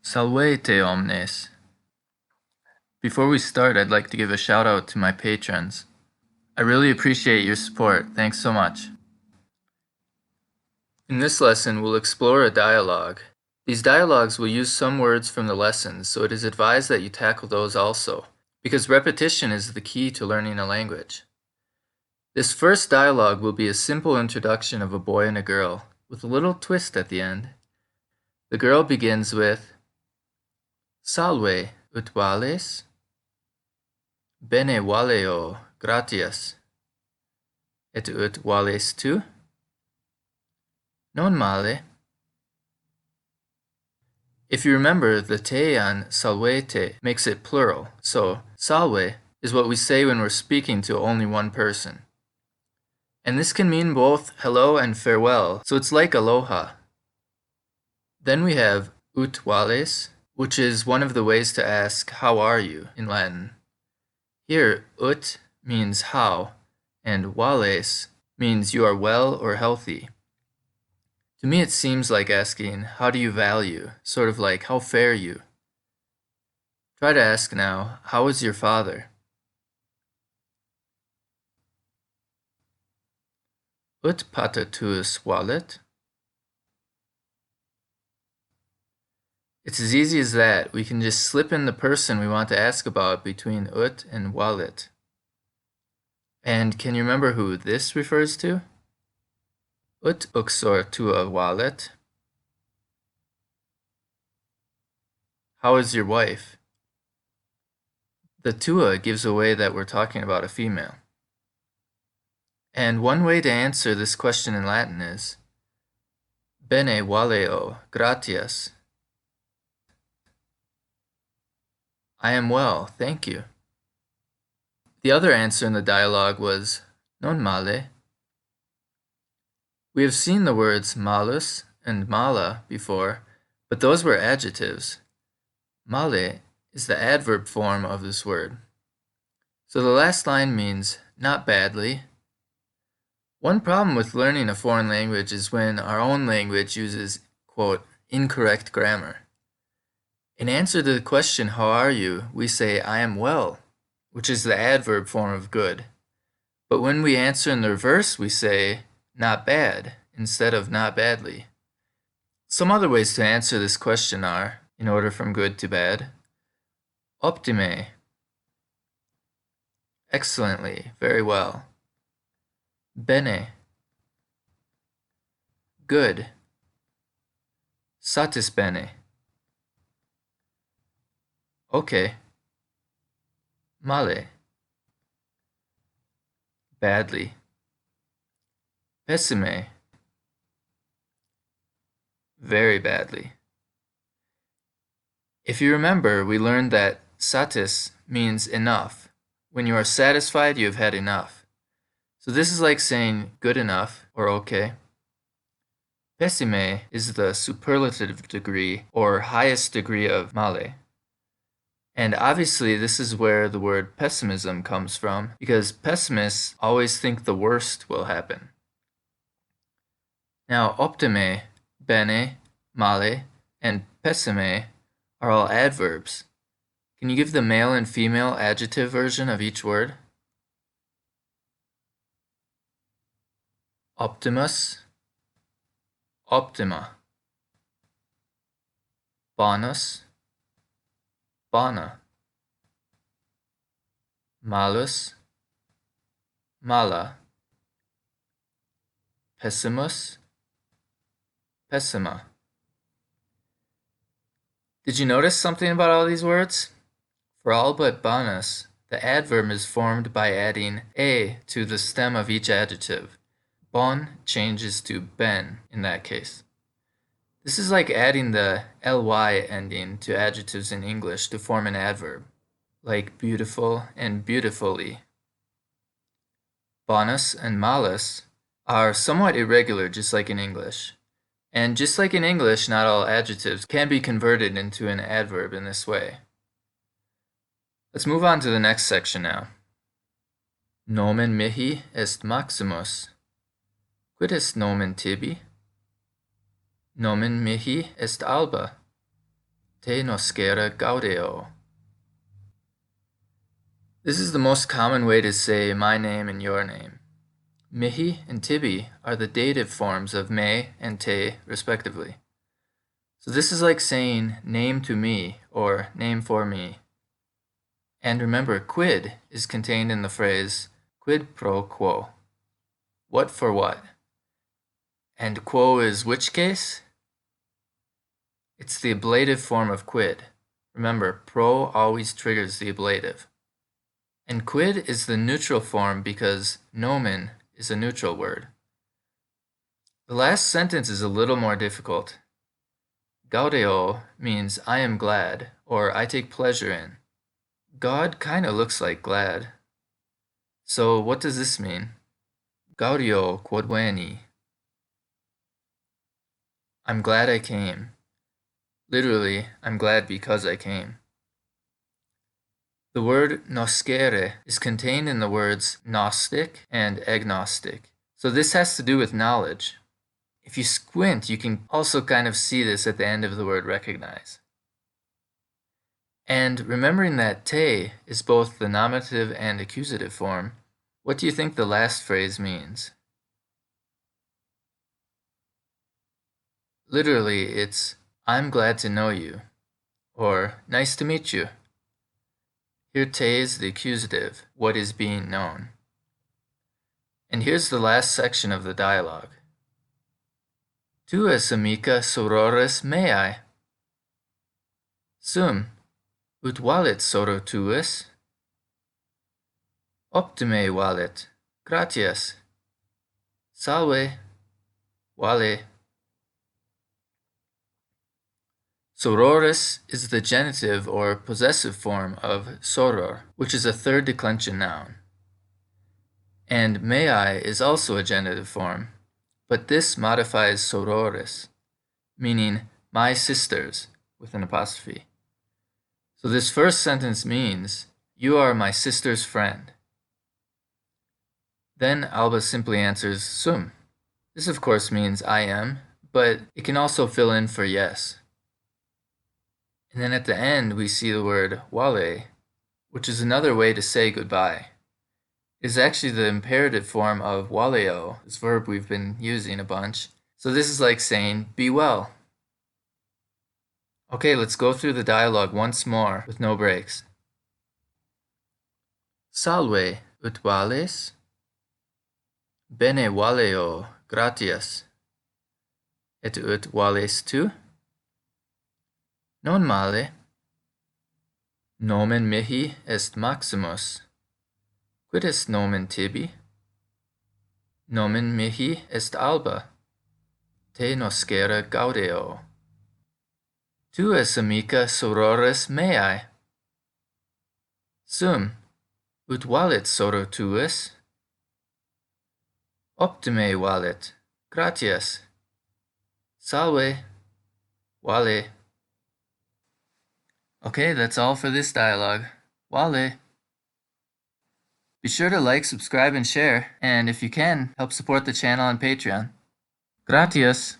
Salvete omnes. Before we start, I'd like to give a shout out to my patrons. I really appreciate your support. Thanks so much. In this lesson, we'll explore a dialogue. These dialogues will use some words from the lessons, so it is advised that you tackle those also, because repetition is the key to learning a language. This first dialogue will be a simple introduction of a boy and a girl, with a little twist at the end. The girl begins with Salve, ut vales? Bene valeo, gratias. Et ut vales tu? Non male. If you remember, the te on salvete makes it plural, so salve is what we say when we're speaking to only one person. And this can mean both hello and farewell, so it's like aloha. Then we have ut vales, which is one of the ways to ask how are you in Latin. Here, ut means how, and vales means you are well or healthy. To me, it seems like asking, how do you value? Sort of like, how fare you? Try to ask now, how is your father? Ut pater tuus valet? It's as easy as that. We can just slip in the person we want to ask about between ut and valet. And can you remember who this refers to? Ut uxor tua valet? How is your wife? The tua gives away that we're talking about a female. And one way to answer this question in Latin is Bene valeo, gratias. I am well, thank you. The other answer in the dialogue was non male. We have seen the words malus and mala before, but those were adjectives. Male is the adverb form of this word. So the last line means not badly. One problem with learning a foreign language is when our own language uses, quote, incorrect grammar. In answer to the question, how are you, we say, I am well, which is the adverb form of good. But when we answer in the reverse, we say, not bad, instead of not badly. Some other ways to answer this question are, in order from good to bad, optime, excellently, very well, bene, good, satis bene, okay, male, badly, pessime, very badly. If you remember, we learned that satis means enough. When you are satisfied, you have had enough. So this is like saying good enough or okay. Pessime is the superlative degree or highest degree of male. And obviously this is where the word pessimism comes from, because pessimists always think the worst will happen. Now optime, bene, male, and pessime are all adverbs. Can you give the male and female adjective version of each word? Optimus, optima. Bonus, bona. Malus, mala. Pessimus, pessima. Did you notice something about all these words? For all but bonus, the adverb is formed by adding a to the stem of each adjective. Bon changes to ben in that case. This is like adding the ly ending to adjectives in English to form an adverb, like beautiful and beautifully. Bonus and malus are somewhat irregular, just like in English. And just like in English, not all adjectives can be converted into an adverb in this way. Let's move on to the next section now. Nomen mihi est Maximus. Quid est nomen tibi? Nomen mihi est alba. te noscere gaudeo. This is the most common way to say my name and your name. Mihi and tibi are the dative forms of me and te, respectively. So this is like saying name to me or name for me. And remember, quid is contained in the phrase quid pro quo. What for what? And quo is which case? It's the ablative form of quid. Remember, pro always triggers the ablative. And quid is the neutral form because nomen is a neutral word. The last sentence is a little more difficult. Gaudeo means I am glad or I take pleasure in. God kind of looks like glad. So what does this mean? Gaudio quod veni. I'm glad I came. Literally, I'm glad because I came. The word noscere is contained in the words gnostic and agnostic. So this has to do with knowledge. If you squint, you can also kind of see this at the end of the word recognize. And remembering that te is both the nominative and accusative form, what do you think the last phrase means? Literally, it's I'm glad to know you, or nice to meet you. Here te is the accusative, what is being known. And here's the last section of the dialogue. Tuus amica sororis meae. Sum, ut valet soro tuus? Optime valet, gratias. Salve, vale. Sororis is the genitive or possessive form of soror, which is a third declension noun. And meae is also a genitive form, but this modifies sororis, meaning my sisters, with an apostrophe. So this first sentence means, you are my sister's friend. Then Alba simply answers sum. This of course means I am, but it can also fill in for yes. And then at the end we see the word vale, which is another way to say goodbye. It is actually the imperative form of valeo, this verb we've been using a bunch. So this is like saying, be well. Okay, let's go through the dialogue once more with no breaks. Salve, ut vales? Bene valeo, gratias. Et ut vales tu? Non male. Nomen mihi est Maximus. Quid est nomen tibi? Nomen mihi est Alba. Te noscere gaudeo. Tuus amica sororis meae. Sum, ut valet soro tuus? Optime valet, gratias. Salve, vale. Okay, that's all for this dialogue. Vale. Be sure to like, subscribe, and share, and if you can, help support the channel on Patreon. Gratias.